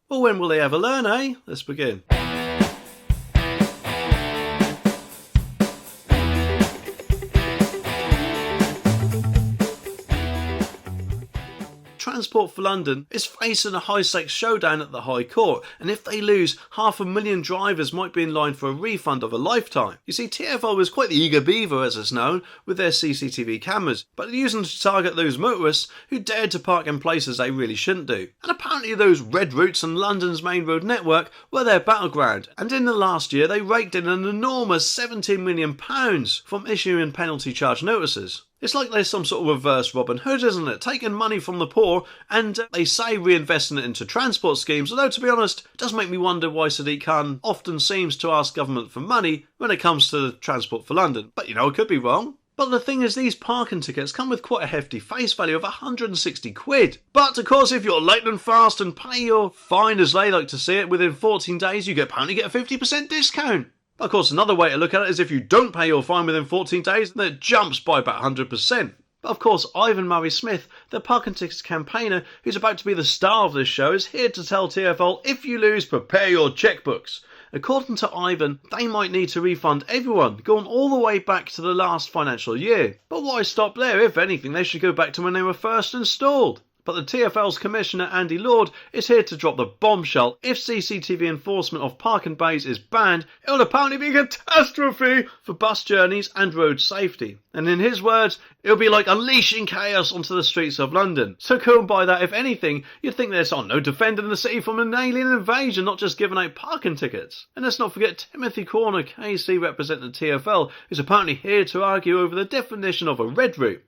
Well, when will they ever learn, eh? Let's begin. Transport for London is facing a high-stakes showdown at the High Court, and if they lose, 500,000 drivers might be in line for a refund of a lifetime. You see, TFL was quite the eager beaver, as it's known, with their CCTV cameras, but they're using them to target those motorists who dared to park in places they really shouldn't do. And apparently those red routes on London's main road network were their battleground, and in the last year they raked in an enormous £17 million from issuing penalty charge notices. It's like there's some sort of reverse Robin Hood, isn't it? Taking money from the poor and they say reinvesting it into transport schemes, although to be honest, it does make me wonder why Sadiq Khan often seems to ask government for money when it comes to Transport for London. But I could be wrong. But the thing is, these parking tickets come with quite a hefty face value of 160 quid. But of course, if you're lightning fast and pay your fine, as they like to see it, within 14 days, you apparently get a 50% discount. Of course, another way to look at it is if you don't pay your fine within 14 days, then it jumps by about 100%. But of course, Ivan Murray Smith, the parking tickets campaigner who's about to be the star of this show, is here to tell TFL, if you lose, prepare your checkbooks. According to Ivan, they might need to refund everyone, going all the way back to the last financial year. But why stop there? If anything, they should go back to when they were first installed. But the TFL's Commissioner Andy Lord is here to drop the bombshell. If CCTV enforcement of parking bays is banned, it will apparently be a catastrophe for bus journeys and road safety. And in his words, it'll be like unleashing chaos onto the streets of London. So going by that, if anything, you'd think there's defending the city from an alien invasion, not just giving out parking tickets. And let's not forget Timothy Corner, KC representing the TFL, who's apparently here to argue over the definition of a red route.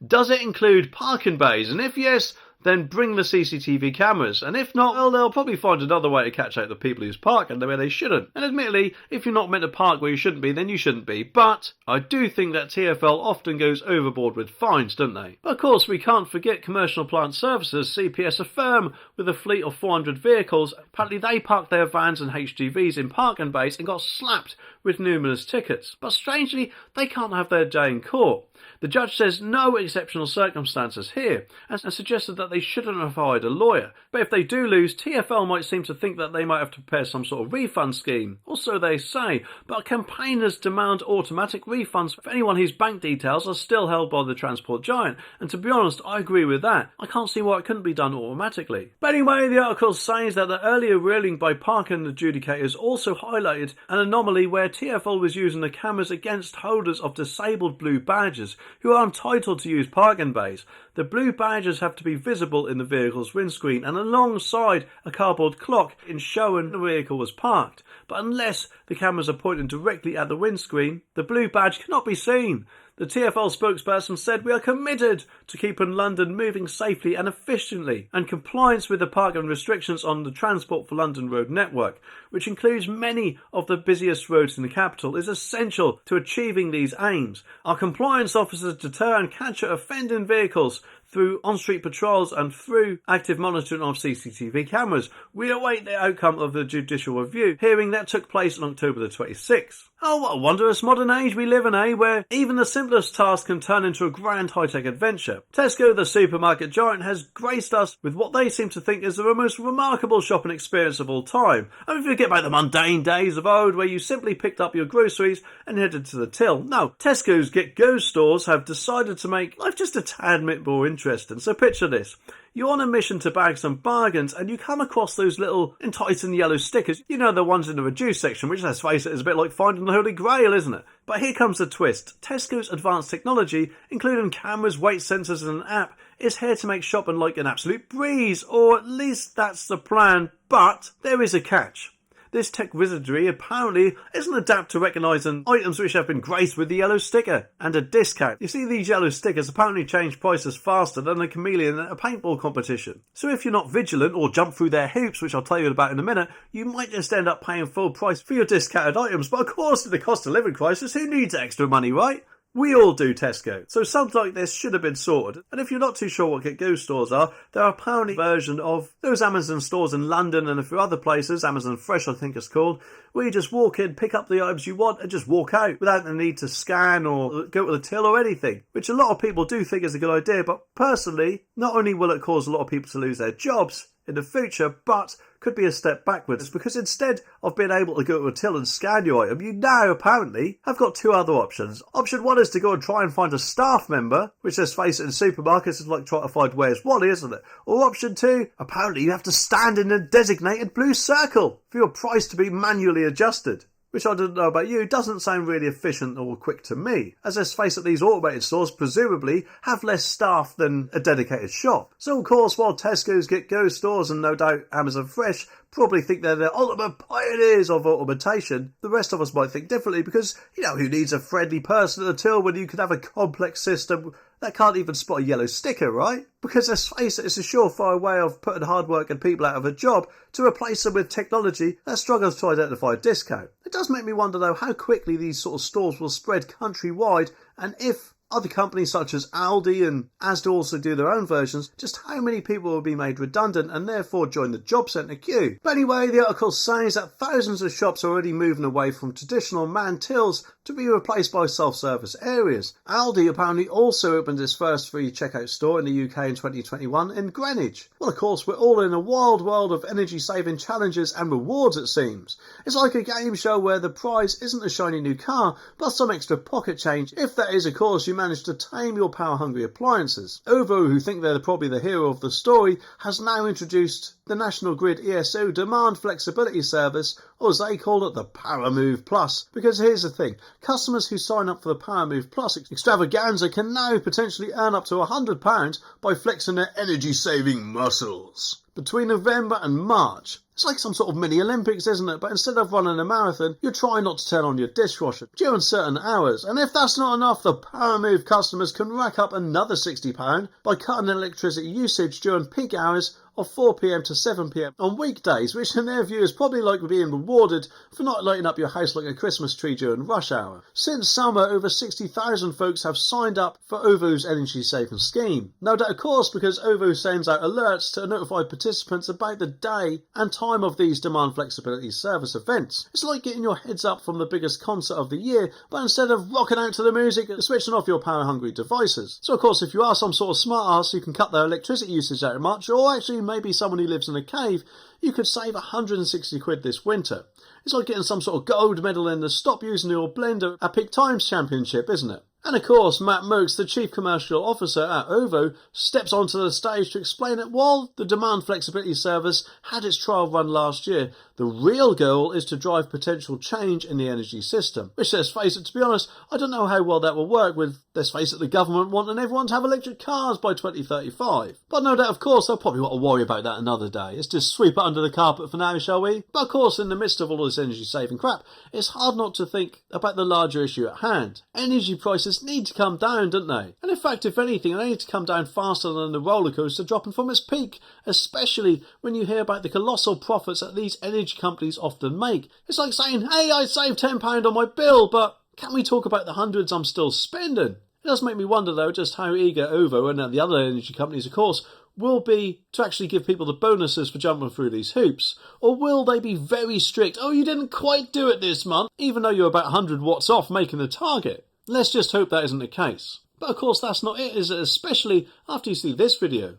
Does it include parking bays? And if yes, then bring the CCTV cameras, and if not, well, they'll probably find another way to catch out the people who's parking where they shouldn't. And admittedly, if you're not meant to park where you shouldn't be, then you shouldn't be, but I do think that TFL often goes overboard with fines, don't they? But of course, we can't forget Commercial Plant Services, CPS, a firm with a fleet of 400 vehicles. Apparently they parked their vans and HGVs in parking bays and got slapped with numerous tickets. But strangely, they can't have their day in court. The judge says no exceptional circumstances here, and suggested that they shouldn't have hired a lawyer. But if they do lose, TFL might seem to think that they might have to prepare some sort of refund scheme. Or so they say, but campaigners demand automatic refunds for anyone whose bank details are still held by the transport giant. And to be honest, I agree with that. I can't see why it couldn't be done automatically. But anyway, the article says that the earlier ruling by parking adjudicators also highlighted an anomaly where TFL was using the cameras against holders of disabled blue badges who are entitled to use parking bays. The blue badges have to be visible in the vehicle's windscreen and alongside a cardboard clock in showing the vehicle was parked. But unless the cameras are pointing directly at the windscreen, the blue badge cannot be seen. The TFL spokesperson said, "We are committed to keeping London moving safely and efficiently, and compliance with the parking restrictions on the Transport for London road network, which includes many of the busiest roads in the capital, is essential to achieving these aims. Our compliance officers deter and capture offending vehicles through on-street patrols and through active monitoring of CCTV cameras. We await the outcome of the judicial review hearing that took place on October the 26th. Oh, what a wondrous modern age we live in, eh? Where even the simplest task can turn into a grand high-tech adventure. Tesco, the supermarket giant, has graced us with what they seem to think is the most remarkable shopping experience of all time. I mean, forget about the mundane days of old where you simply picked up your groceries and headed to the till. No, Tesco's Get Go stores have decided to make life just a tad bit more interesting. So picture this. You're on a mission to bag some bargains and you come across those little enticing yellow stickers. You know, the ones in the reduced section, which, let's face it, is a bit like finding the Holy Grail, isn't it? But here comes the twist. Tesco's advanced technology, including cameras, weight sensors and an app, is here to make shopping like an absolute breeze, or at least that's the plan. But there is a catch. This tech wizardry apparently isn't adapted to recognising items which have been graced with the yellow sticker and a discount. You see, these yellow stickers apparently change prices faster than a chameleon at a paintball competition. So if you're not vigilant or jump through their hoops, which I'll tell you about in a minute, you might just end up paying full price for your discounted items. But of course, in the cost of living crisis, who needs extra money, right? We all do, Tesco. So something like this should have been sorted. And if you're not too sure what Get Go stores are, there are apparently a version of those Amazon stores in London and a few other places, Amazon Fresh I think it's called, where you just walk in, pick up the items you want and just walk out without the need to scan or go to the till or anything, which a lot of people do think is a good idea. But personally, not only will it cause a lot of people to lose their jobs, in the future, but could be a step backwards, because instead of being able to go to a till and scan your item, you now apparently have got two other options. Option one is to go and try and find a staff member, which, let's face it, in supermarkets is like trying to find Where's Wally, isn't it? Or option two, apparently you have to stand in a designated blue circle for your price to be manually adjusted. Which, I don't know about you, doesn't sound really efficient or quick to me. As let's face it, these automated stores presumably have less staff than a dedicated shop. So of course, while Tesco's Get Go stores and no doubt Amazon Fresh probably think they're the ultimate pioneers of automation, the rest of us might think differently, because, you know, who needs a friendly person at the till when you can have a complex system that can't even spot a yellow sticker, right? Because let's face it, it's a surefire way of putting hard-working people out of a job to replace them with technology that struggles to identify a discount. It does make me wonder, though, how quickly these sort of stores will spread countrywide, and if other companies such as Aldi and Asda also do their own versions, just how many people will be made redundant and therefore join the job centre queue. But anyway, the article says that thousands of shops are already moving away from traditional manned tills to be replaced by self-service areas. Aldi apparently also opened its first free checkout store in the UK in 2021 in Greenwich. Well, of course, we're all in a wild world of energy-saving challenges and rewards, it seems. It's like a game show where the prize isn't a shiny new car, but some extra pocket change, if that is, of course, you managed to tame your power-hungry appliances. OVO, who think they're probably the hero of the story, has now introduced the National Grid ESO Demand Flexibility Service, or as they call it, the PowerMove Plus. Because here's the thing, customers who sign up for the PowerMove Plus extravaganza can now potentially earn up to £100 by flexing their energy-saving muscles. Between November and March, it's like some sort of mini Olympics, isn't it? But instead of running a marathon, you try not to turn on your dishwasher during certain hours. And if that's not enough, the PowerMove customers can rack up another £60 by cutting electricity usage during peak hours of 4 p.m. to 7 p.m. on weekdays, which in their view is probably like being rewarded for not lighting up your house like a Christmas tree during rush hour. Since summer, over 60,000 folks have signed up for OVO's energy saving scheme. No doubt, of course, because OVO sends out alerts to notify participants about the day and time of these demand flexibility service events. It's like getting your heads up from the biggest concert of the year, but instead of rocking out to the music, switching off your power hungry devices. So of course, if you are some sort of smart ass who can cut their electricity usage out much, or actually maybe someone who lives in a cave, you could save 160 quid this winter. It's like getting some sort of gold medal in the Stop Using Your Blender at Peak Times Championship, isn't it? And of course, Matt Moakes, the Chief Commercial Officer at OVO, steps onto the stage to explain that while the Demand Flexibility Service had its trial run last year, the real goal is to drive potential change in the energy system. Which, let's face it, to be honest, I don't know how well that will work with, let's face it, the government wanting everyone to have electric cars by 2035. But no doubt, of course, they'll probably want to worry about that another day. Let's just sweep it under the carpet for now, shall we? But of course, in the midst of all this energy-saving crap, it's hard not to think about the larger issue at hand. Energy prices need to come down, don't they? And in fact, if anything, they need to come down faster than the roller coaster dropping from its peak, especially when you hear about the colossal profits that these energy companies often make. It's like saying, hey, I saved £10 on my bill, but can we talk about the hundreds I'm still spending? It does make me wonder, though, just how eager OVO and the other energy companies, of course, will be to actually give people the bonuses for jumping through these hoops. Or will they be very strict, oh, you didn't quite do it this month, even though you're about 100 watts off making the target? Let's just hope that isn't the case. But of course that's not it, is it? Especially after you see this video.